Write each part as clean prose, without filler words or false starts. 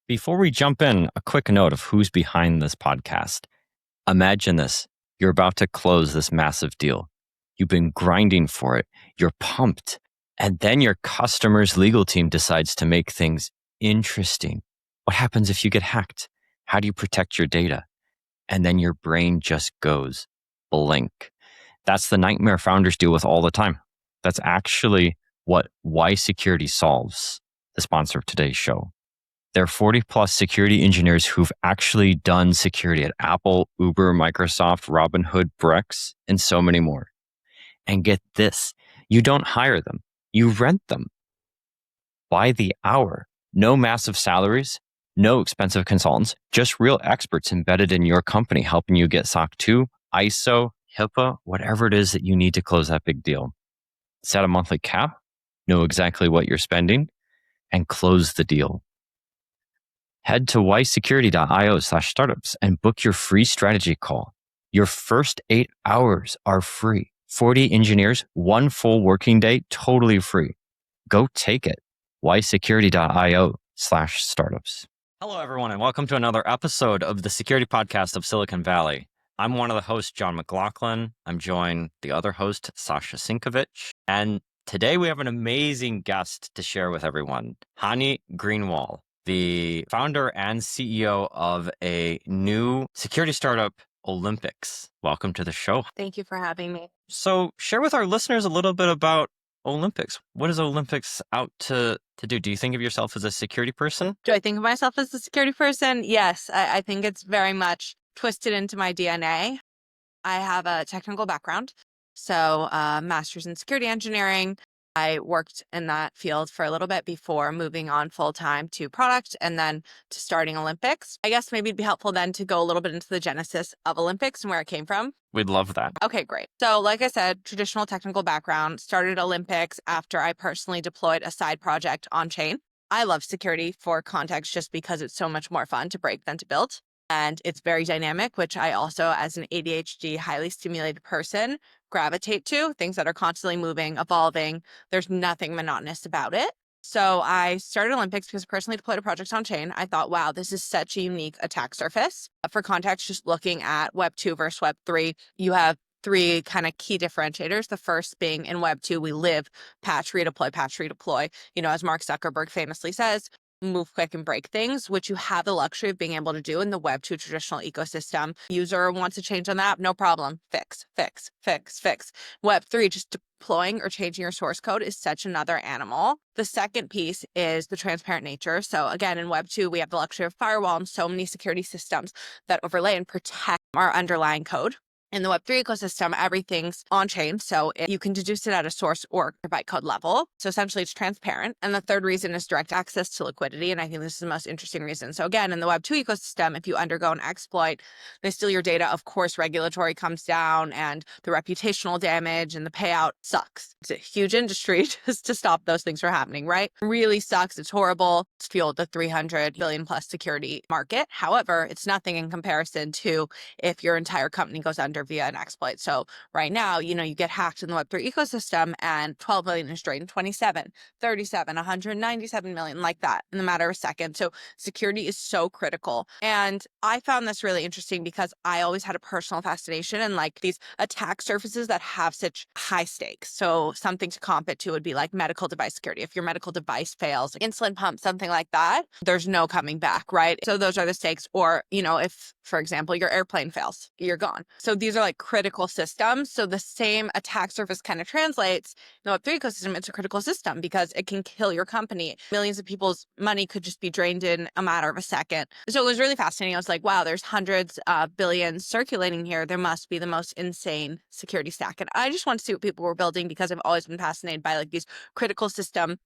Before we jump in, a quick note of who's behind this podcast. Imagine this. You're about to close this massive deal. You've been grinding for it. You're pumped. And then your customer's legal team decides to make things interesting. What happens if you get hacked? How do you protect your data? And then your brain just goes blank. That's the nightmare founders deal with all the time. That's actually what Why Security solves, the sponsor of today's show. There are 40 plus security engineers who've actually done security at Apple, Uber, Microsoft, Robinhood, Brex, and so many more. And get this, you don't hire them, you rent them by the hour. No massive salaries, no expensive consultants, just real experts embedded in your company helping you get SOC 2, ISO, HIPAA, whatever it is that you need to close that big deal. Set a monthly cap, know exactly what you're spending, and close the deal. Head to ysecurity.io/startups and book your free strategy call. Your first 8 hours are free. 40 engineers, 1 full working day, totally free. Go take it. ysecurity.io/startups. Hello, everyone, and welcome to another episode of the Security Podcast of Silicon Valley. I'm one of the hosts, John McLaughlin. I'm joined the other host, Sasha Sinkovich. And today we have an amazing guest to share with everyone, Channi Greenwall, the founder and CEO of a new security startup, Olympix. Welcome to the show. Thank you for having me. So share with our listeners a little bit about Olympix. What is Olympix out to do? Do you think of yourself as a security person? Do I think of myself as a security person? Yes, I think it's very much twisted into my DNA. I have a technical background, so master's in security engineering. I worked in that field for a little bit before moving on full-time to product and then to starting Olympix. I guess maybe it'd be helpful then to go a little bit into the genesis of Olympix and where it came from. We'd love that. Okay, great. So like I said, traditional technical background, started Olympix after I personally deployed a side project on chain. I love security for context just because it's so much more fun to break than to build. And it's very dynamic, which I also, as an ADHD, highly stimulated person, gravitate to. Things that are constantly moving, evolving. There's nothing monotonous about it. So I started Olympix because I personally deployed a project on chain. I thought, wow, this is such a unique attack surface. For context, just looking at Web 2 versus Web 3, you have 3 kind of key differentiators. The first being in Web 2, we live patch, redeploy, patch, redeploy. You know, as Mark Zuckerberg famously says, move quick and break things, which you have the luxury of being able to do in the Web 2 traditional ecosystem. User wants to change on the app, no problem. Fix, fix, fix, fix. Web 3, just deploying or changing your source code is such another animal. The second piece is the transparent nature. So again, in Web 2, we have the luxury of firewall and so many security systems that overlay and protect our underlying code. In the Web3 ecosystem, everything's on-chain, so you can deduce it at a source or bytecode level. So essentially, it's transparent. And the third reason is direct access to liquidity, and I think this is the most interesting reason. So again, in the Web2 ecosystem, if you undergo an exploit, they steal your data. Of course, regulatory comes down, and the reputational damage and the payout sucks. It's a huge industry just to stop those things from happening, right? It really sucks. It's horrible. It's fueled the 300 billion plus security market. However, it's nothing in comparison to if your entire company goes under via an exploit. So right now, you know, you get hacked in the Web3 ecosystem and 12 million is drained, 27, 37, 197 million, like that in the matter of a second. So security is so critical. And I found this really interesting because I always had a personal fascination in like these attack surfaces that have such high stakes. So something to comp it to would be like medical device security. If your medical device fails, like insulin pump, something like that, there's no coming back, right? So those are the stakes. Or, you know, if, for example, your airplane fails, you're gone. So these are like critical systems. So the same attack surface kind of translates in the Web3 ecosystem. It's a critical system because it can kill your company. Millions of people's money could just be drained in a matter of a second. So it was really fascinating. I was like, wow, there's hundreds of billions circulating here. There must be the most insane security stack. And I just want to see what people were building because I've always been fascinated by like these critical system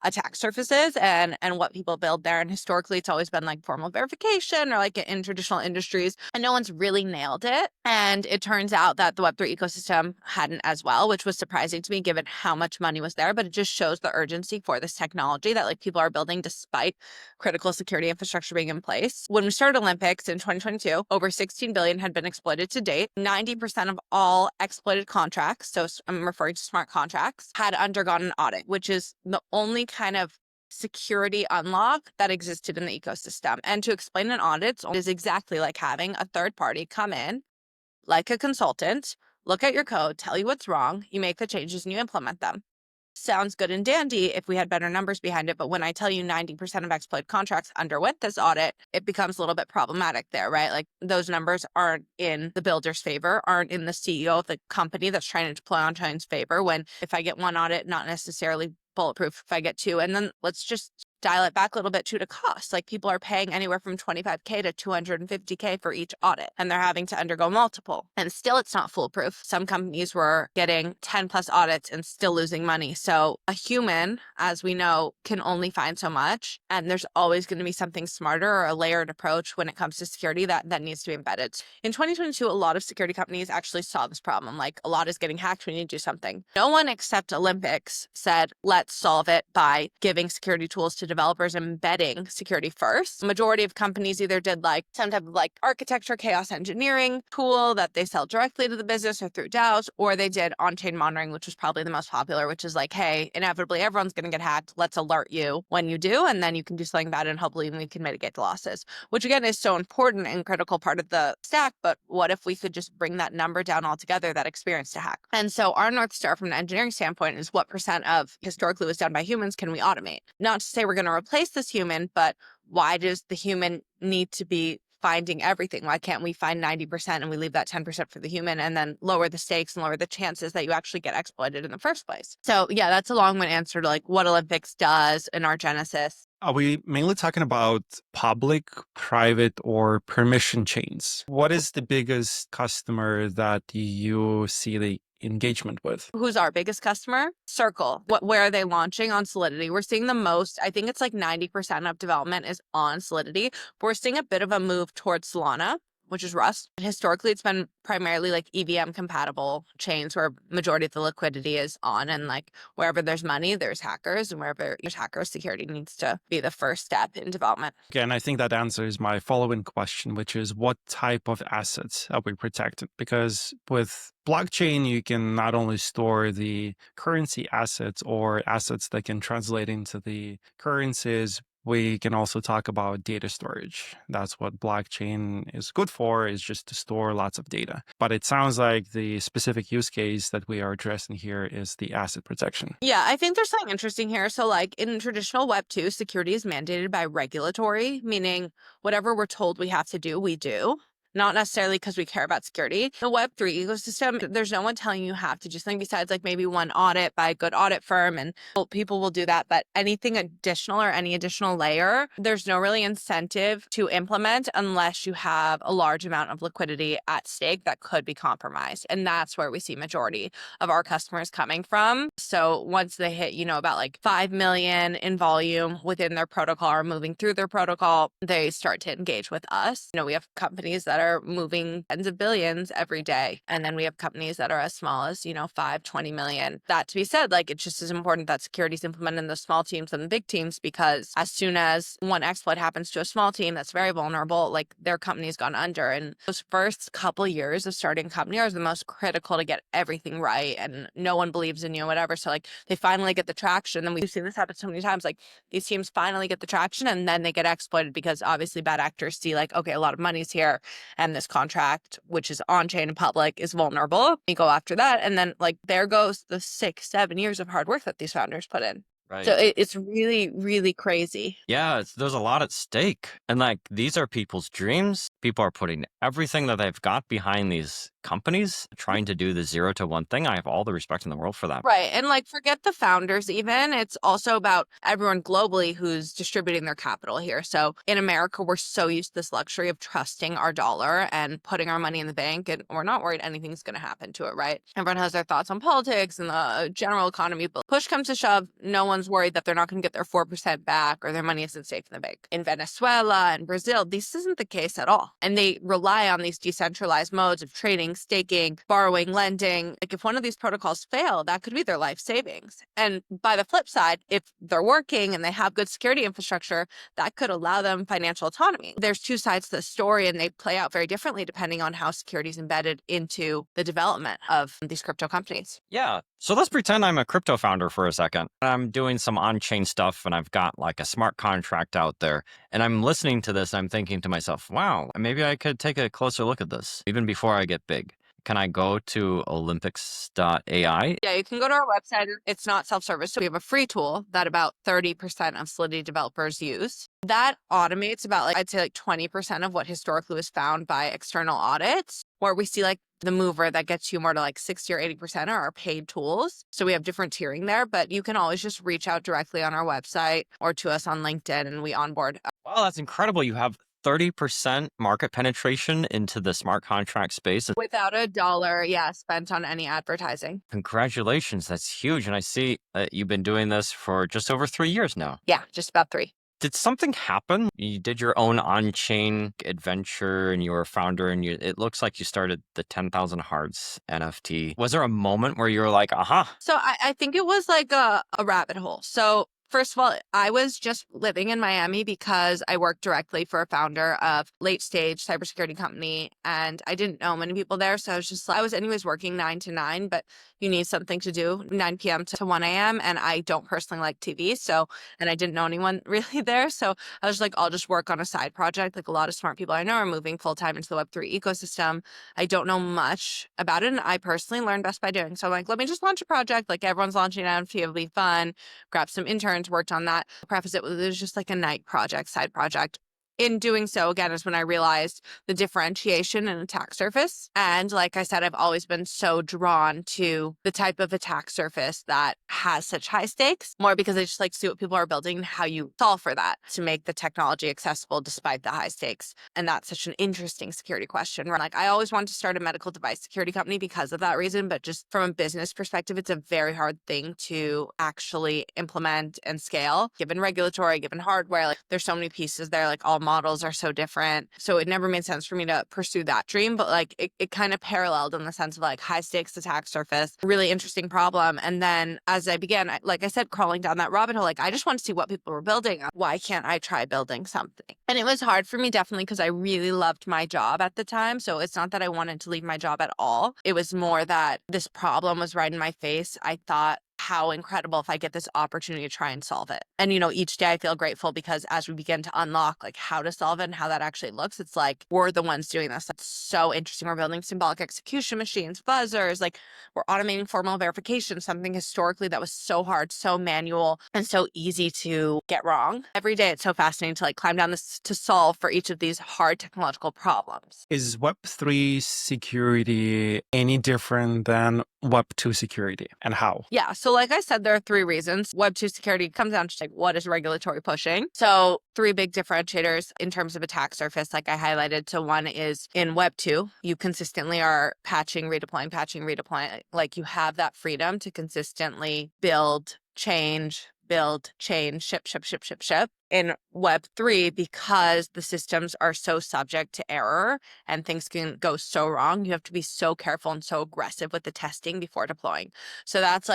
attack surfaces and what people build there. And historically, it's always been like formal verification or like in traditional industries. And no one's really nailed it. And it turns out that the Web3 ecosystem hadn't as well, which was surprising to me given how much money was there. But it just shows the urgency for this technology that like people are building despite critical security infrastructure being in place. When we started Olympix in 2022, over 16 billion had been exploited to date. 90% of all exploited contracts, so I'm referring to smart contracts, had undergone an audit, which is the only kind of security unlock that existed in the ecosystem. And to explain an audit is exactly like having a third party come in, like a consultant, look at your code, tell you what's wrong, you make the changes and you implement them. Sounds good and dandy if we had better numbers behind it. But when I tell you 90% of exploit contracts underwent this audit, it becomes a little bit problematic there, right? Like those numbers aren't in the builder's favor, aren't in the CEO of the company that's trying to deploy on Chain's favor. When if I get one audit, not necessarily bulletproof if I get two. And then let's just dial it back a little bit to cost. Like people are paying anywhere from 25K to 250K for each audit, and they're having to undergo multiple. And still it's not foolproof. Some companies were getting 10 plus audits and still losing money. So a human, as we know, can only find so much. And there's always going to be something smarter or a layered approach when it comes to security that needs to be embedded. In 2022, a lot of security companies actually saw this problem. Like a lot is getting hacked, we need to do something. No one except Olympix said, let's solve it by giving security tools to developers, embedding security first. The majority of companies either did like some type of like architecture chaos engineering tool that they sell directly to the business or through DAOs, or they did on-chain monitoring, which was probably the most popular, which is like, hey, inevitably everyone's going to get hacked. Let's alert you when you do, and then you can do something about it and hopefully we can mitigate the losses, which again is so important and critical part of the stack. But what if we could just bring that number down altogether, that experience to hack? And so our North Star from an engineering standpoint is what percent of historically was done by humans can we automate? Not to say we're going to replace this human, but why does the human need to be finding everything? Why can't we find 90% and we leave that 10% for the human and then lower the stakes and lower the chances that you actually get exploited in the first place? So yeah, that's a long-winded answer to like what Olympix does in our genesis. Are we mainly talking about public, private, or permission chains? What is the biggest customer that you see the engagement with? Who's our biggest customer? Circle. Where are they launching? On Solidity. We're seeing the most, I think it's like 90% of development is on Solidity. But we're seeing a bit of a move towards Solana, which is Rust. Historically, it's been primarily like EVM compatible chains where majority of the liquidity is on, and like wherever there's money, there's hackers, and wherever there's hackers, security needs to be the first step in development. Again, I think that answers my following question, which is what type of assets are we protected? Because with blockchain, you can not only store the currency assets or assets that can translate into the currencies, we can also talk about data storage. That's what blockchain is good for, is just to store lots of data. But it sounds like the specific use case that we are addressing here is the asset protection. Yeah, I think there's something interesting here. So like in traditional Web 2, security is mandated by regulatory, meaning whatever we're told we have to do, we do. Not necessarily because we care about security. The Web3 ecosystem, there's no one telling you have to do something besides like maybe one audit by a good audit firm, and people will do that. But anything additional or any additional layer, there's no really incentive to implement unless you have a large amount of liquidity at stake that could be compromised. And that's where we see majority of our customers coming from. So once they hit, about like 5 million in volume within their protocol or moving through their protocol, they start to engage with us. We have companies that are moving tens of billions every day. And then we have companies that are as small as, 5, 20 million. That to be said, like it's just as important that security is implemented in the small teams than the big teams, because as soon as one exploit happens to a small team that's very vulnerable, like their company's gone under. And those first couple years of starting a company are the most critical to get everything right. And no one believes in you, whatever. So like they finally get the traction. And we've seen this happen so many times. Like these teams finally get the traction and then they get exploited because obviously bad actors see like, okay, a lot of money's here, and this contract, which is on-chain and public, is vulnerable. You go after that, and then like there goes the 6-7 years of hard work that these founders put in. Right. So it's really, really crazy. Yeah, there's a lot at stake. And like, these are people's dreams. People are putting everything that they've got behind these companies, trying to do the 0 to 1 thing. I have all the respect in the world for that. Right. And like, forget the founders even. It's also about everyone globally who's distributing their capital here. So in America, we're so used to this luxury of trusting our dollar and putting our money in the bank, and we're not worried anything's going to happen to it, right? Everyone has their thoughts on politics and the general economy, but push comes to shove, no one's worried that they're not going to get their 4% back or their money isn't safe in the bank. In Venezuela and Brazil, this isn't the case at all. And they rely on these decentralized modes of trading, staking, borrowing, lending. Like if one of these protocols fail, that could be their life savings. And by the flip side, if they're working and they have good security infrastructure, that could allow them financial autonomy. There's two sides to the story, and they play out very differently depending on how security is embedded into the development of these crypto companies. Yeah. So let's pretend I'm a crypto founder for a second. I'm doing doing some on-chain stuff and I've got like a smart contract out there and I'm listening to this, I'm thinking to myself, wow, maybe I could take a closer look at this even before I get big. Can I go to Olympix.ai? Yeah, you can go to our website. It's not self-service. So we have a free tool that about 30% of Solidity developers use. That automates about I'd say 20% of what historically was found by external audits, where we see the mover that gets you more to 60 or 80% are our paid tools. So we have different tiering there, but you can always just reach out directly on our website or to us on LinkedIn and we onboard. Wow, that's incredible. You have 30% market penetration into the smart contract space. Without a dollar, spent on any advertising. Congratulations. That's huge. And I see that you've been doing this for just over 3 years now. Yeah, just about 3. Did something happen? You did your own on-chain adventure and you were a founder and it looks like you started the 10,000 Hearts NFT. Was there a moment where you were like, aha? So I think it was like a rabbit hole. So first of all, I was just living in Miami because I worked directly for a founder of late stage cybersecurity company and I didn't know many people there. So I was anyways working 9 to 9, but you need something to do 9 p.m. to 1 a.m. And I don't personally like TV. And I didn't know anyone really there. So I was like, I'll just work on a side project. Like a lot of smart people I know are moving full time into the Web3 ecosystem. I don't know much about it. And I personally learned best by doing. So I'm like, let me just launch a project. Like everyone's launching an NFT, it'll be fun. Grab some interns, worked on that. Preface it was just like a night project, side project. In doing so, again, is when I realized the differentiation in attack surface. And like I said, I've always been so drawn to the type of attack surface that has such high stakes, more because I just see what people are building and how you solve for that to make the technology accessible despite the high stakes. And that's such an interesting security question. Right? I always wanted to start a medical device security company because of that reason, but just from a business perspective, it's a very hard thing to actually implement and scale, given regulatory, given hardware. There's so many pieces there, all models are so different. So it never made sense for me to pursue that dream, but it kind of paralleled in the sense of high stakes attack surface, really interesting problem. And then as I began, like I said, crawling down that rabbit hole, I just want to see what people were building. Why can't I try building something? And it was hard for me, definitely, because I really loved my job at the time. So it's not that I wanted to leave my job at all. It was more that this problem was right in my face. I thought, how incredible if I get this opportunity to try and solve it. And, each day I feel grateful because as we begin to unlock how to solve it and how that actually looks, it's we're the ones doing this. That's so interesting. We're building symbolic execution machines, buzzers, we're automating formal verification, something historically that was so hard, so manual, and so easy to get wrong. Every day it's so fascinating to climb down this to solve for each of these hard technological problems. Is Web3 security any different than Web2 security, and how? Yeah. So like I said, there are 3 reasons. Web2 security comes down to what is regulatory pushing. So 3 big differentiators in terms of attack surface, like I highlighted. So one is in Web2, you consistently are patching, redeploying. You have that freedom to consistently build, change, ship. In Web3, because the systems are so subject to error and things can go so wrong, you have to be so careful and so aggressive with the testing before deploying. So that's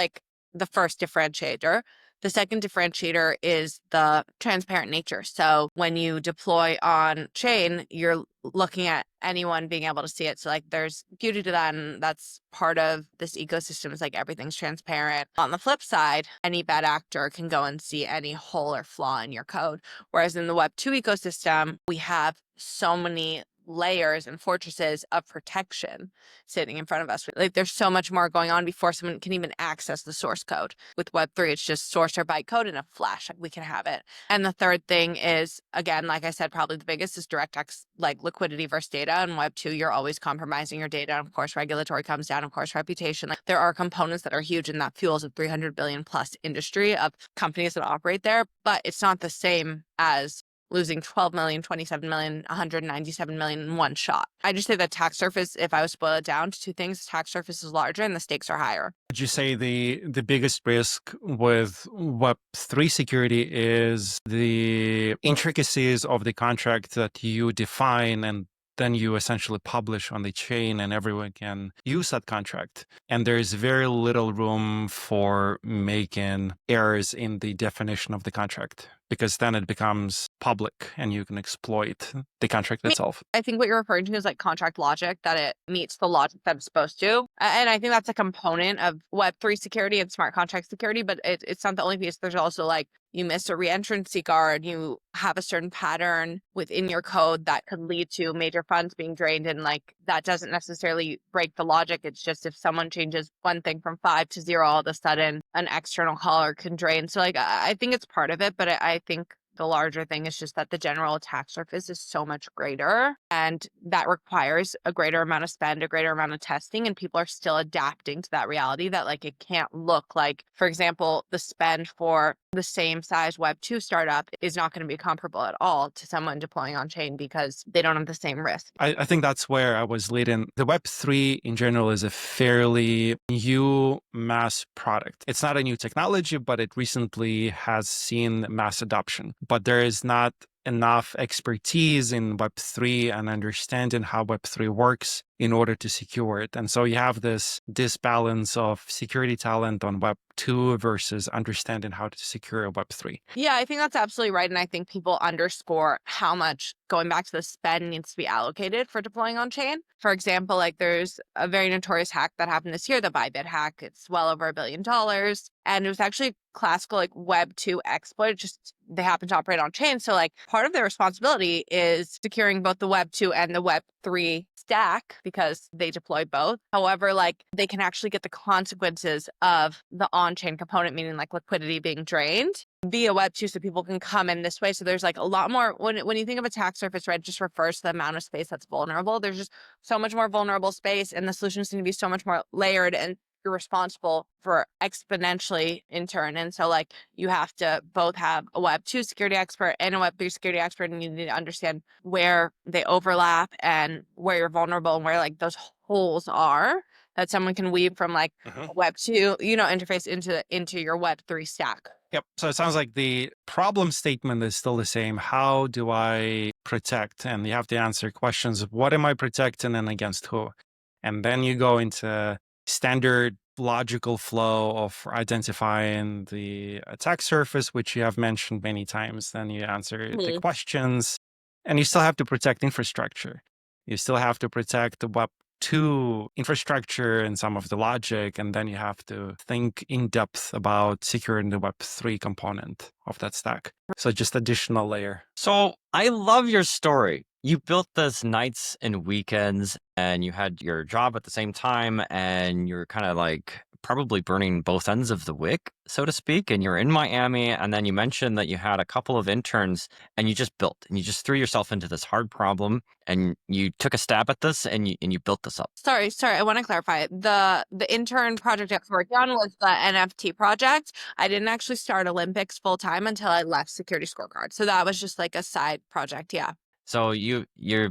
the first differentiator. The second differentiator is the transparent nature. So when you deploy on chain, you're looking at anyone being able to see it. So there's beauty to that. And that's part of this ecosystem is everything's transparent. On the flip side, any bad actor can go and see any hole or flaw in your code. Whereas in the Web2 ecosystem, we have so many layers and fortresses of protection sitting in front of us. There's so much more going on before someone can even access the source code. With Web3, it's just source or bytecode in a flash. We can have it. And the third thing is, again, like I said, probably the biggest is direct liquidity versus data. In Web2, you're always compromising your data. And of course, regulatory comes down, of course, reputation. There are components that are huge and that fuels a 300 billion plus industry of companies that operate there, but it's not the same as losing 12 million, 27 million, 197 million in one shot. I just say that attack surface, if I was to boil it down to 2 things, attack surface is larger and the stakes are higher. Would you say the biggest risk with Web3 security is the intricacies of the contract that you define and then you essentially publish on the chain and everyone can use that contract. And there is very little room for making errors in the definition of the contract? because then it becomes public and you can exploit the contract itself. I think what you're referring to is like contract logic, that it meets the logic that it's supposed to. And I think that's a component of Web3 security and smart contract security, but it's not the only piece. There's also like you miss a re-entrancy guard, you have a certain pattern within your code that could lead to major funds being drained. And like that doesn't necessarily break the logic. It's just if someone changes one thing from 5 to 0, all of a sudden an external caller can drain. So like I think it's part of it, but I think the larger thing is just that the general attack surface is so much greater, and that requires a greater amount of spend, a greater amount of testing, and people are still adapting to that reality that like it can't look like, for example, the spend for the same size Web2 startup is not going to be comparable at all to someone deploying on chain because they don't have the same risk. I think that's where I was leading. The Web3 in general is a fairly new mass product. It's not a new technology, but it recently has seen mass adoption. But there is not enough expertise in Web3 and understanding how Web3 works in order to secure it. And so you have this disbalance of security talent on Web2 versus understanding how to secure Web3. Yeah, I think that's absolutely right. And I think people underscore how much, going back to the spend, needs to be allocated for deploying on chain. For example, like there's a very notorious hack that happened this year, the Bybit hack. It's well over $1 billion. And it was actually classical like Web2 exploit. Just they happen to operate on chain. So like part of their responsibility is securing both the Web2 and the Web3 stack because they deploy both. However, like they can actually get the consequences of the on-chain component, meaning like liquidity being drained via Web2, so people can come in this way. So there's like a lot more, when you think of attack surface, right, it just refers to the amount of space that's vulnerable. There's just so much more vulnerable space, and the solutions need to be so much more layered, and you're responsible for exponentially in turn. And so like you have to both have a Web2 security expert and a Web3 security expert, and you need to understand where they overlap and where you're vulnerable and where like those holes are that someone can weave from like Web2, interface into your Web3 stack. Yep. So it sounds like the problem statement is still the same. How do I protect? And you have to answer questions of what am I protecting and against who? And then you go into standard logical flow of identifying the attack surface, which you have mentioned many times. Then you answer the questions, and you still have to protect infrastructure. You still have to protect the Web2 infrastructure and some of the logic, and then you have to think in depth about securing the Web3 component of that stack. So just additional layer. So I love your story. You built this nights and weekends, and you had your job at the same time, and you're kind of like probably burning both ends of the wick, so to speak. And you're in Miami, and then you mentioned that you had a couple of interns, and you just built, and you just threw yourself into this hard problem, and you took a stab at this, and you built this up. Sorry. I want to clarify. The intern project I was working on was the NFT project. I didn't actually start Olympix full time until I left Security Scorecard. So that was just like a side project. Yeah. So you've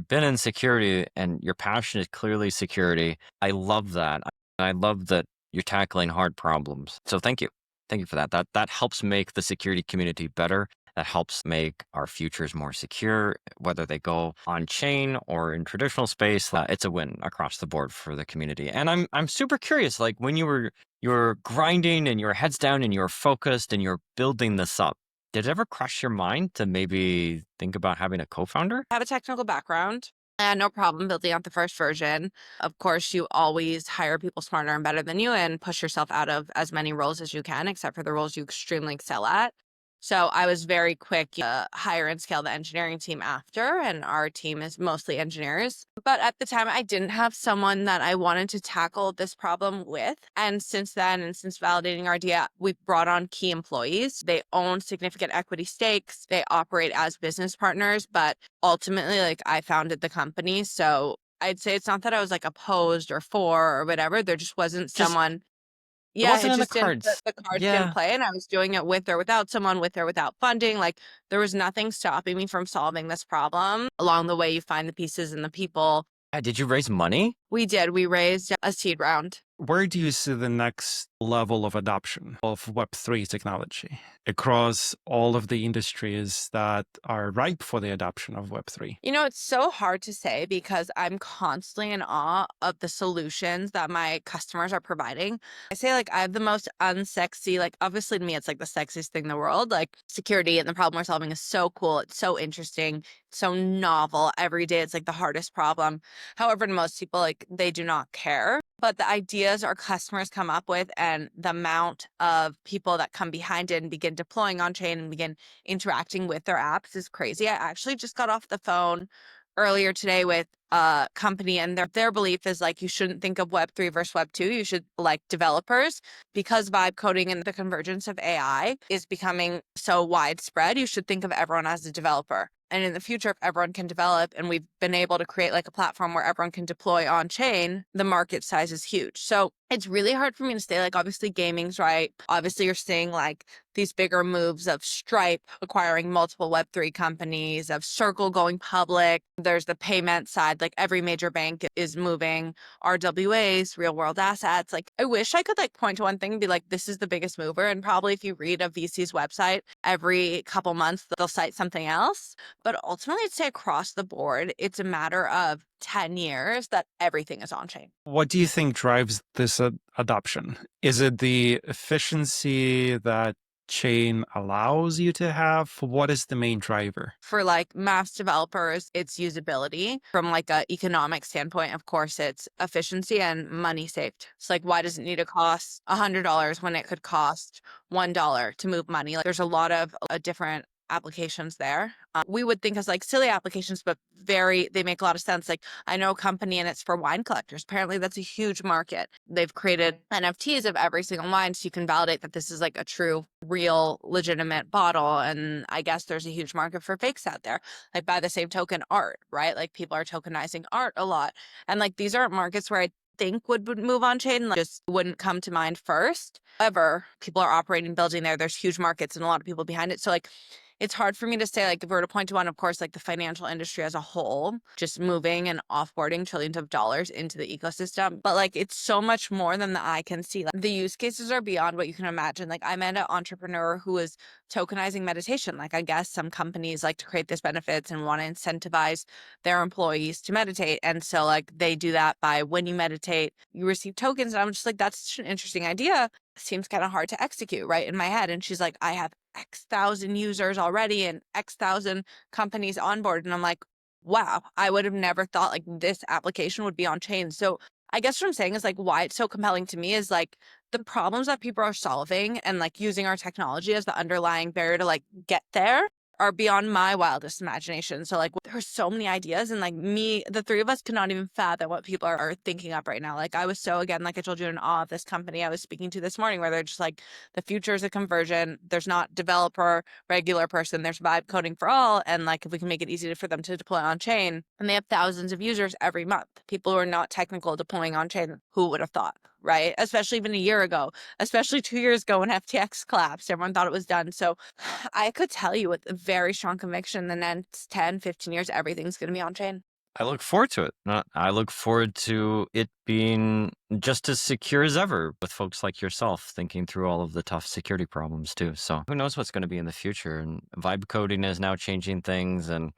been in security, and your passion is clearly security. I love that. I love that you're tackling hard problems. So thank you. Thank you for that. That helps make the security community better. That helps make our futures more secure, whether they go on chain or in traditional space. It's a win across the board for the community. And I'm super curious, like when you were grinding and your heads down and you're focused and you're building this up, did it ever cross your mind to maybe think about having a co-founder? I have a technical background. I had no problem building out the first version. Of course, you always hire people smarter and better than you and push yourself out of as many roles as you can, except for the roles you extremely excel at. So I was very quick to hire and scale the engineering team after, and our team is mostly engineers. But at the time, I didn't have someone that I wanted to tackle this problem with. And since then, and since validating our idea, we've brought on key employees. They own significant equity stakes. They operate as business partners, but ultimately, like I founded the company. So I'd say it's not that I was like opposed or for or whatever. There just wasn't someone. Yeah, wasn't it in the just didn't, cards. the cards Yeah. didn't play, and I was doing it with or without someone, with or without funding. Like there was nothing stopping me from solving this problem. Along the way, you find the pieces and the people. Did you raise money? We did. We raised a seed round. Where do you see the next level of adoption of Web3 technology across all of the industries that are ripe for the adoption of Web3? You know, it's so hard to say because I'm constantly in awe of the solutions that my customers are providing. I say, like, I have the most unsexy, like, obviously to me, it's like the sexiest thing in the world. Like, security and the problem we're solving is so cool. It's so interesting, so novel. Every day, it's like the hardest problem. However, to most people, like, they do not care. But the ideas our customers come up with and the amount of people that come behind it and begin deploying on chain and begin interacting with their apps is crazy. I actually just got off the phone earlier today with a company, and their belief is like you shouldn't think of Web3 versus Web2. You should like developers, because vibe coding and the convergence of AI is becoming so widespread. You should think of everyone as a developer. And in the future, if everyone can develop and we've been able to create like a platform where everyone can deploy on chain, the market size is huge. So it's really hard for me to say, like, obviously gaming's right. Obviously you're seeing like these bigger moves of Stripe acquiring multiple Web3 companies, of Circle going public. There's the payment side, like every major bank is moving RWAs, real world assets. Like I wish I could like point to one thing and be like, this is the biggest mover. And probably if you read a VC's website, every couple months they'll cite something else. But ultimately, I'd say across the board, it's a matter of 10 years that everything is on chain. What do you think drives this adoption? Is it the efficiency that chain allows you to have? What is the main driver? For like mass developers, it's usability. From like a economic standpoint, of course, it's efficiency and money saved. It's like, why does it need to cost $100 when it could cost $1 to move money? Like, there's a lot of different applications there. We would think as like silly applications, but they make a lot of sense. Like I know a company and it's for wine collectors. Apparently that's a huge market. They've created NFTs of every single wine so you can validate that this is like a true, real, legitimate bottle. And I guess there's a huge market for fakes out there. Like by the same token, art, right? Like people are tokenizing art a lot. And like these aren't markets where I think would move on chain, like, just wouldn't come to mind first. However, people are operating, building there. There's huge markets and a lot of people behind it. So like it's hard for me to say, like, if we were to point to one, of course, like the financial industry as a whole, just moving and offboarding trillions of dollars into the ecosystem. But like, it's so much more than the eye can see. Like, the use cases are beyond what you can imagine. Like, I met an entrepreneur who was tokenizing meditation. Like, I guess some companies like to create this benefits and want to incentivize their employees to meditate. And so, like, they do that by when you meditate, you receive tokens. And I'm just like, that's such an interesting idea. Seems kind of hard to execute, right? In my head. And she's like, I have X thousand users already and X thousand companies on board. And I'm like, wow, I would have never thought like this application would be on chain. So I guess what I'm saying is like why it's so compelling to me is like the problems that people are solving and like using our technology as the underlying barrier to like get there are beyond my wildest imagination. So like there's so many ideas and like the three of us could not even fathom what people are thinking up right now. Like I was so, again, like I told you, in awe of this company I was speaking to this morning where they're just like, the future is a conversion. There's not developer, regular person, there's vibe coding for all. And like if we can make it easy for them to deploy on chain, and they have thousands of users every month, people who are not technical deploying on chain, who would have thought? Right? Especially even a year ago, especially 2 years ago when FTX collapsed, everyone thought it was done. So I could tell you with a very strong conviction the next 10, 15 years, everything's going to be on chain. I look forward to it. I look forward to it being just as secure as ever, with folks like yourself thinking through all of the tough security problems too. So who knows what's going to be in the future? And vibe coding is now changing things and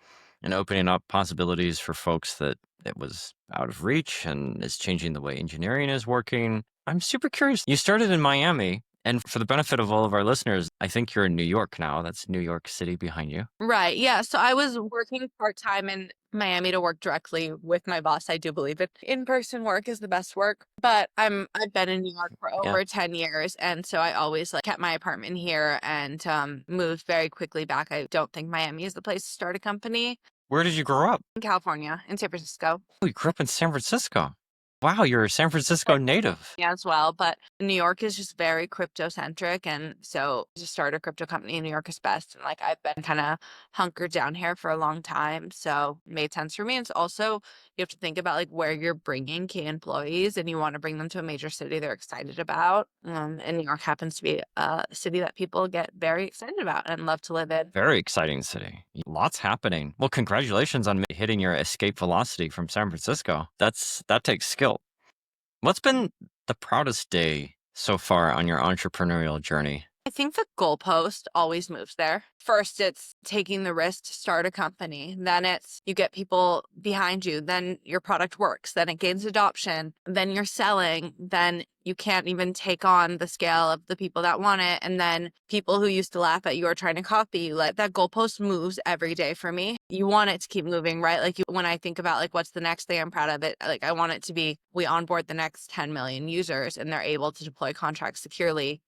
opening up possibilities for folks that it was out of reach, and is changing the way engineering is working. I'm super curious. You started in Miami. And for the benefit of all of our listeners, I think you're in New York now. That's New York City behind you. Right. Yeah. So I was working part-time in Miami to work directly with my boss. I do believe it. In-person work is the best work. But I've been in New York for Yeah. over 10 years. And so I always like kept my apartment here and moved very quickly back. I don't think Miami is the place to start a company. Where did you grow up? In California, in San Francisco. Oh, you grew up in San Francisco. Wow, you're a San Francisco native. Yeah, as well. But New York is just very crypto centric. And so to start a crypto company in New York is best. And like I've been kind of hunkered down here for a long time. So it made sense for me. And it's also, you have to think about like where you're bringing key employees and you want to bring them to a major city they're excited about. And New York happens to be a city that people get very excited about and love to live in. Very exciting city. Lots happening. Well, congratulations on hitting your escape velocity from San Francisco. That takes skill. What's been the proudest day so far on your entrepreneurial journey? I think the goalpost always moves there. First, it's taking the risk to start a company. Then it's you get people behind you. Then your product works. Then it gains adoption. Then you're selling. Then you can't even take on the scale of the people that want it. And then people who used to laugh at you are trying to copy you. Like that goalpost moves every day for me. You want it to keep moving, right? Like when I think about like what's the next thing I'm proud of it, like I want it to be we onboard the next 10 million users and they're able to deploy contracts securely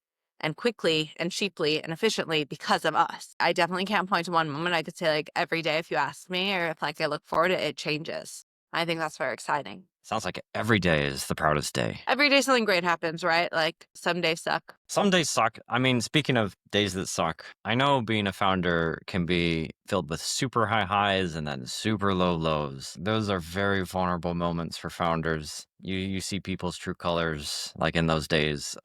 and quickly and cheaply and efficiently because of us. I definitely can't point to one moment. I could say like every day if you ask me or if like I look forward to it, it changes. I think that's very exciting. Sounds like every day is the proudest day. Every day something great happens, right? Like some days suck. Some days suck. I mean, speaking of days that suck, I know being a founder can be filled with super high highs and then super low lows. Those are very vulnerable moments for founders. You see people's true colors like in those days.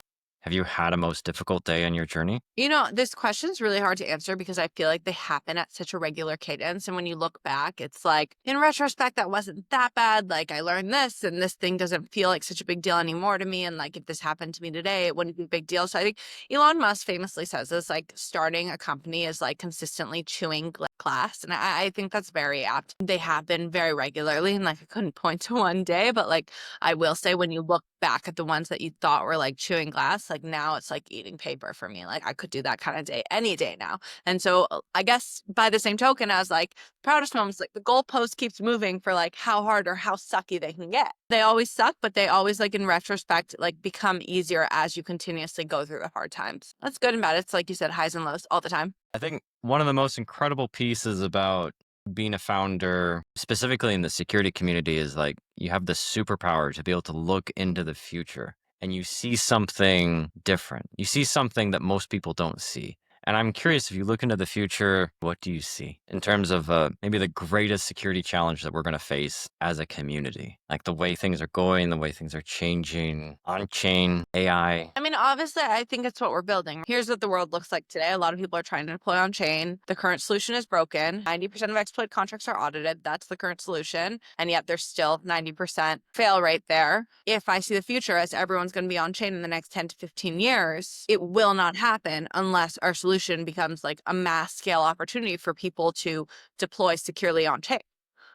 Have you had a most difficult day on your journey? You know, this question is really hard to answer because I feel like they happen at such a regular cadence. And when you look back, it's like, in retrospect, that wasn't that bad. Like, I learned this, and this thing doesn't feel like such a big deal anymore to me. And like, if this happened to me today, it wouldn't be a big deal. So I think Elon Musk famously says this, like, starting a company is like consistently chewing glass. And I think that's very apt. They happen very regularly. And like, I couldn't point to one day, but like, I will say when you look back at the ones that you thought were like chewing glass, like now it's like eating paper for me. Like I could do that kind of day any day now. And so I guess by the same token, I was like, proudest moments, like the goalpost keeps moving for like how hard or how sucky they can get. They always suck, but they always like in retrospect, like become easier as you continuously go through the hard times. That's good and bad. It's like you said, highs and lows all the time. I think one of the most incredible pieces about being a founder, specifically in the security community, is like you have this superpower to be able to look into the future and you see something different. You see something that most people don't see. And I'm curious, if you look into the future, what do you see in terms of maybe the greatest security challenge that we're going to face as a community? Like the way things are going, the way things are changing, on-chain, AI. I mean, obviously, I think it's what we're building. Here's what the world looks like today. A lot of people are trying to deploy on chain. The current solution is broken. 90% of exploit contracts are audited. That's the current solution. And yet there's still 90% fail rate there. If I see the future as everyone's going to be on chain in the next 10 to 15 years, it will not happen unless our solution becomes like a mass scale opportunity for people to deploy securely on chain,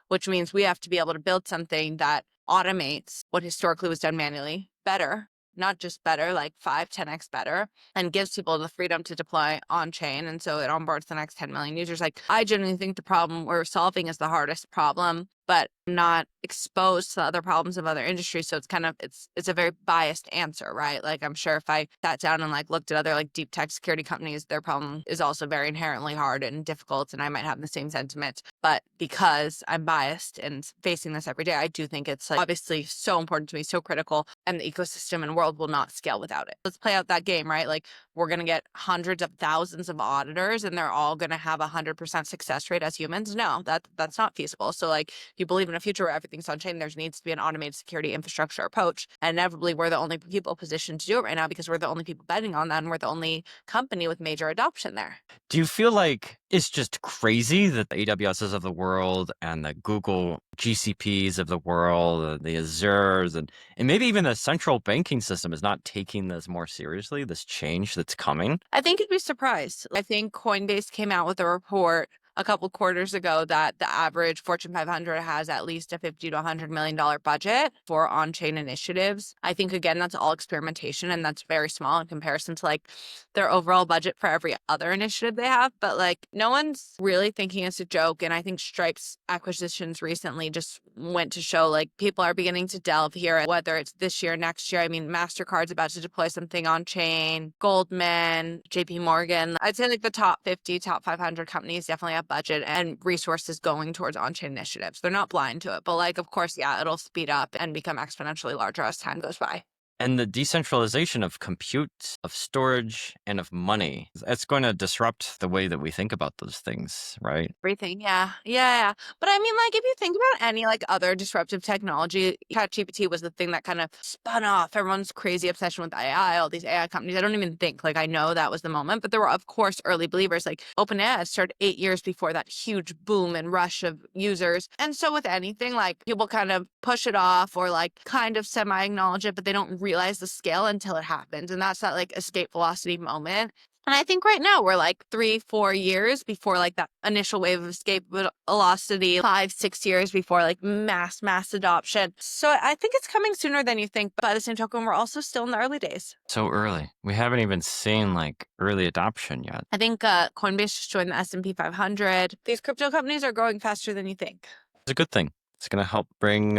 which means we have to be able to build something that automates what historically was done manually better, not just better, like 5-10x better, and gives people the freedom to deploy on chain. And so it onboards the next 10 million users. Like I genuinely think the problem we're solving is the hardest problem, but not exposed to other problems of other industries. So it's kind of, it's a very biased answer, right? Like I'm sure if I sat down and like looked at other like deep tech security companies, their problem is also very inherently hard and difficult. And I might have the same sentiment, but because I'm biased and facing this every day, I do think it's like obviously so important to me, so critical, and the ecosystem and world will not scale without it. Let's play out that game, right? Like we're going to get hundreds of thousands of auditors and they're all going to have 100% success rate as humans. No, that's not feasible. So like you believe in a future where everything's on chain, there needs to be an automated security infrastructure approach. And inevitably, we're the only people positioned to do it right now because we're the only people betting on that. And we're the only company with major adoption there. Do you feel like it's just crazy that the AWSs of the world and the Google GCPs of the world, the Azures, and maybe even the central banking system is not taking this more seriously, this change that's coming? I think you'd be surprised. I think Coinbase came out with a report a couple quarters ago that the average Fortune 500 has at least a $50 to $100 million budget for on-chain initiatives. I think, again, that's all experimentation and that's very small in comparison to like their overall budget for every other initiative they have. But like no one's really thinking it's a joke. And I think Stripe's acquisitions recently just went to show like people are beginning to delve here, whether it's this year, next year. I mean, MasterCard's about to deploy something on chain, Goldman, JP Morgan. I'd say like the top 50, top 500 companies definitely have budget and resources going towards on-chain initiatives. They're not blind to it, but like, of course, yeah, it'll speed up and become exponentially larger as time goes by. And the decentralization of compute, of storage, and of money, it's going to disrupt the way that we think about those things, right? Everything, yeah. Yeah. But I mean, like, if you think about any like other disruptive technology, ChatGPT was the thing that kind of spun off everyone's crazy obsession with AI, all these AI companies. I don't even think, like, I know that was the moment, but there were, of course, early believers. Like, OpenAI started 8 years before that huge boom and rush of users. And so with anything, like, people kind of push it off or like kind of semi-acknowledge it, but they don't realize the scale until it happens. And that's that like escape velocity moment. And I think right now we're like 3-4 years before like that initial wave of escape velocity, 5-6 years before like mass adoption. So I think it's coming sooner than you think. But by the same token, we're also still in the early days. So early. We haven't even seen like early adoption yet. I think Coinbase just joined the S&P 500. These crypto companies are growing faster than you think. It's a good thing. It's going to help bring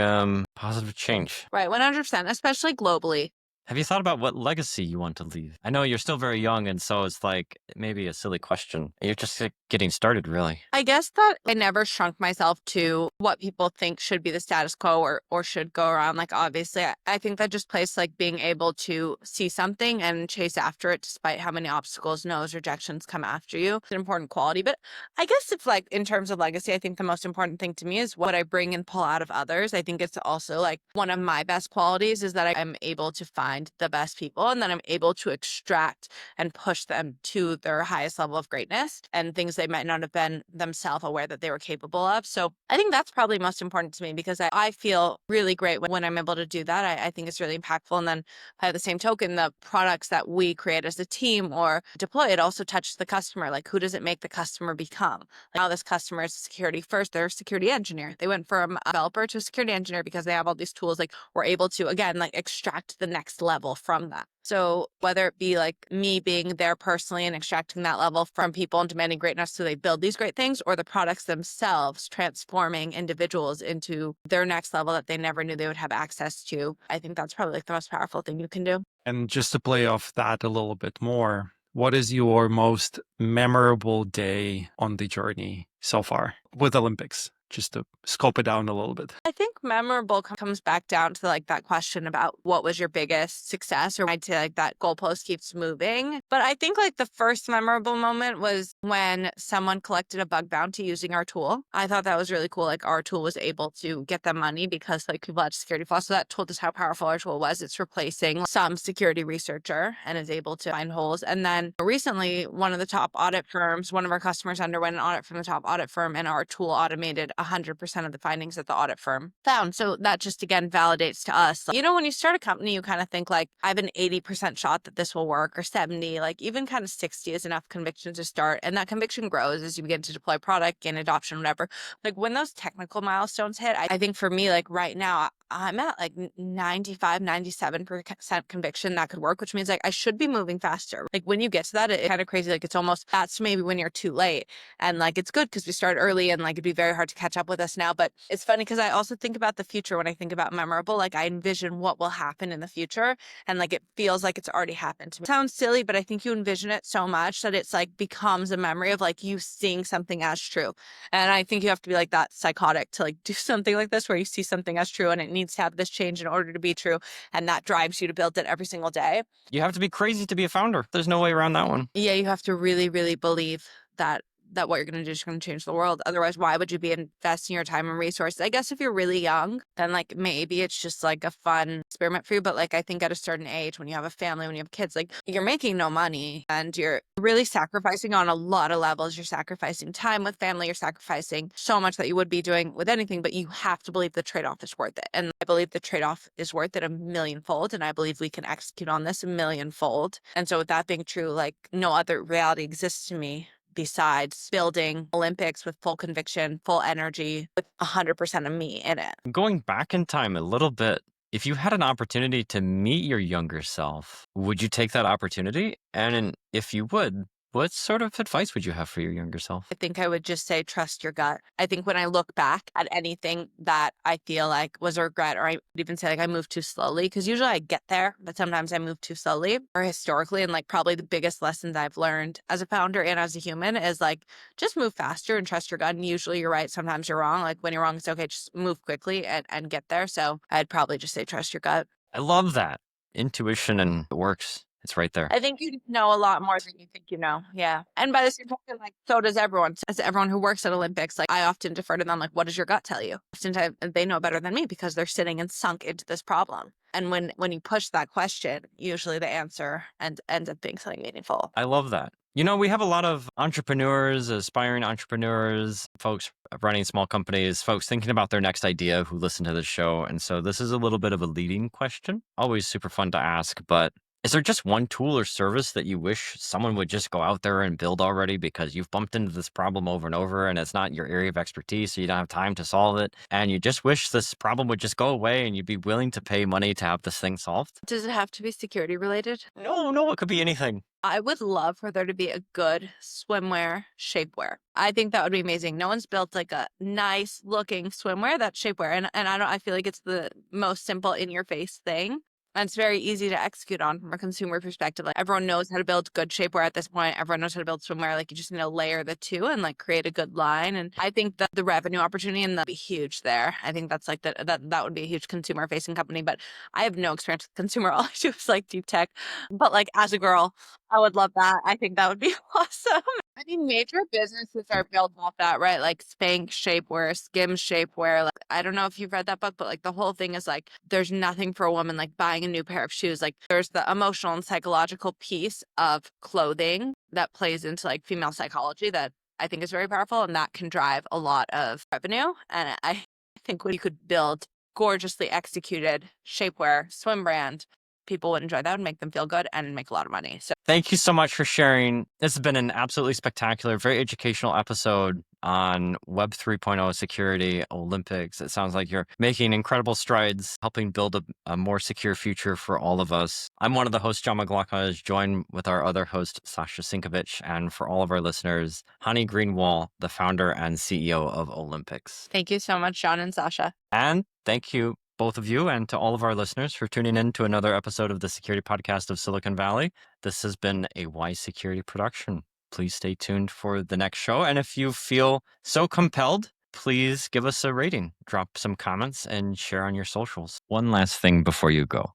positive change. Right, 100%, especially globally. Have you thought about what legacy you want to leave? I know you're still very young, and so it's like maybe a silly question. You're just like, getting started, really. I guess that I never shrunk myself to what people think should be the status quo or should go around. Like, obviously, I think that just plays like being able to see something and chase after it despite how many obstacles, no's, rejections come after you. It's an important quality. But I guess if like in terms of legacy, I think the most important thing to me is what I bring and pull out of others. I think it's also like one of my best qualities is that I'm able to find the best people and then I'm able to extract and push them to their highest level of greatness and things they might not have been themselves aware that they were capable of. So I think that's probably most important to me because I feel really great when I'm able to do that. I think it's really impactful. And then by the same token, the products that we create as a team or deploy, it also touches the customer. Like, who does it make the customer become? Like, now this customer is security first. They're a security engineer. They went from a developer to a security engineer because they have all these tools. Like, we're able to, again, like extract the next level from that. So whether it be like me being there personally and extracting that level from people and demanding greatness so they build these great things, or the products themselves transforming individuals into their next level that they never knew they would have access to, I think that's probably like the most powerful thing you can do. And just to play off that a little bit more, what is your most memorable day on the journey so far with Olympix? Just to scope it down a little bit. I think memorable comes back down to like that question about what was your biggest success, or I'd say like that goalpost keeps moving. But I think like the first memorable moment was when someone collected a bug bounty using our tool. I thought that was really cool. Like, our tool was able to get them money because like people had security flaws. So that told us how powerful our tool was. It's replacing some security researcher and is able to find holes. And then recently, one of the top audit firms, one of our customers underwent an audit from the top audit firm, and our tool automated 100% of the findings that the audit firm found. So that just, again, validates to us. You know, when you start a company, you kind of think like, I have an 80% shot that this will work, or 70, like even kind of 60 is enough conviction to start. And that conviction grows as you begin to deploy product, gain adoption, whatever. Like, when those technical milestones hit, I think for me, like right now, I'm at like 95, 97% conviction that could work, which means like I should be moving faster. Like, when you get to that, it's kind of crazy. Like, it's almost, that's maybe when you're too late. And like, it's good because we started early and like, it'd be very hard to catch up with us now. But it's funny because I also think about the future when I think about memorable. Like, I envision what will happen in the future. And like, it feels like it's already happened to me. It sounds silly, but I think you envision it so much that it's like becomes a memory of like you seeing something as true. And I think you have to be like that psychotic to like do something like this where you see something as true and it needs to have this change in order to be true. And that drives you to build it every single day. You have to be crazy to be a founder. There's no way around that one. Yeah, you have to really, really believe that what you're going to do is going to change the world. Otherwise, why would you be investing your time and resources? I guess if you're really young, then like maybe it's just like a fun experiment for you. But like, I think at a certain age, when you have a family, when you have kids, like you're making no money and you're really sacrificing on a lot of levels. You're sacrificing time with family. You're sacrificing so much that you would be doing with anything, but you have to believe the trade-off is worth it. And I believe the trade-off is worth it 1,000,000-fold. And I believe we can execute on this 1,000,000-fold. And so with that being true, like no other reality exists to me besides building Olympix with full conviction, full energy, with 100% of me in it. Going back in time a little bit, if you had an opportunity to meet your younger self, would you take that opportunity? And if you would, what sort of advice would you have for your younger self? I think I would just say, trust your gut. I think when I look back at anything that I feel like was a regret, or I would even say like I moved too slowly, because usually I get there, but sometimes I move too slowly, or historically. And like probably the biggest lessons I've learned as a founder and as a human is like, just move faster and trust your gut. And usually you're right. Sometimes you're wrong. Like when you're wrong, it's okay. Just move quickly and get there. So I'd probably just say, trust your gut. I love that. Intuition and it works. It's right there. I think you know a lot more than you think you know. Yeah. And by the same token, like, so does everyone. As everyone who works at Olympix, like, I often defer to them, like, what does your gut tell you? Oftentimes they know better than me because they're sitting and sunk into this problem. And when you push that question, usually the answer ends up being something meaningful. I love that. You know, we have a lot of entrepreneurs, aspiring entrepreneurs, folks running small companies, folks thinking about their next idea who listen to this show. And so this is a little bit of a leading question. Always super fun to ask, but is there just one tool or service that you wish someone would just go out there and build already because you've bumped into this problem over and over and it's not your area of expertise, so you don't have time to solve it, and you just wish this problem would just go away and you'd be willing to pay money to have this thing solved? Does it have to be security related? No, it could be anything. I would love for there to be a good swimwear shapewear. I think that would be amazing. No one's built like a nice looking swimwear that's shapewear. And I feel like it's the most simple in your face thing. And it's very easy to execute on from a consumer perspective. Like, everyone knows how to build good shapewear at this point. Everyone knows how to build swimwear. Like, you just need to layer the two and like create a good line. And I think that the revenue opportunity and that'd be huge there. I think that's like that would be a huge consumer facing company. But I have no experience with consumer. All I do is like deep tech. But like, as a girl, I would love that. I think that would be awesome. I mean, major businesses are built off that, right? Like Spank shapewear, Skim shapewear. Like, I don't know if you've read that book, but like the whole thing is like, there's nothing for a woman like buying a new pair of shoes. Like, there's the emotional and psychological piece of clothing that plays into like female psychology that I think is very powerful, and that can drive a lot of revenue. And I think when you could build gorgeously executed shapewear, swim brand, people would enjoy that and make them feel good and make a lot of money. So Thank you so much for sharing. This has been an absolutely spectacular, very educational episode on Web 3.0 security, Olympix. It sounds like you're making incredible strides, helping build a more secure future for all of us. I'm one of the hosts, John McLaughlin, joined with our other host, Sasha Sinkovich. And for all of our listeners, Channi Greenwall, the founder and CEO of Olympix. thank you so much, Jon and Sasha. And thank you, both of you, and to all of our listeners for tuning in to another episode of the Security Podcast of Silicon Valley. This has been a Wise Security production. Please stay tuned for the next show. And if you feel so compelled, please give us a rating, drop some comments, and share on your socials. One last thing before you go.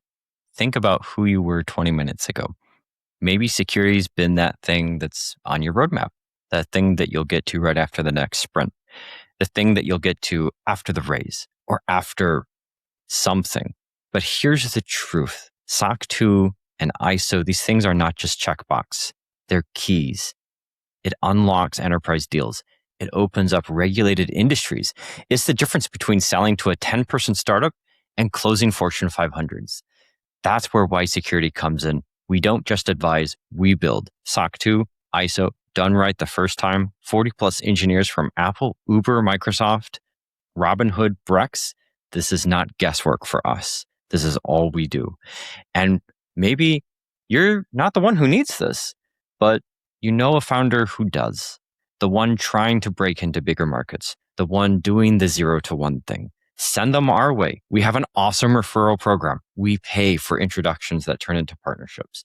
Think about who you were 20 minutes ago. Maybe security's been that thing that's on your roadmap, that thing that you'll get to right after the next sprint, the thing that you'll get to after the raise or after something. But here's the truth. SOC 2 and ISO, these things are not just checkbox. They're keys. It unlocks enterprise deals. It opens up regulated industries. It's the difference between selling to a 10-person startup and closing Fortune 500s. That's where Wise Security comes in. We don't just advise, we build. SOC 2, ISO, done right the first time. 40 plus engineers from Apple, Uber, Microsoft, Robinhood, Brex. This is not guesswork for us. This is all we do. And maybe you're not the one who needs this, but you know a founder who does. The one trying to break into bigger markets, the one doing the 0 to 1 thing. Send them our way. We have an awesome referral program. We pay for introductions that turn into partnerships.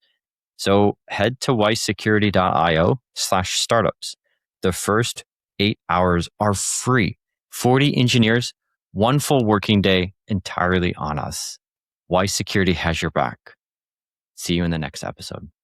So head to wisesecurity.io/startups. The first 8 hours are free. 40 engineers, 1 full working day entirely on us. Wise Security has your back. See you in the next episode.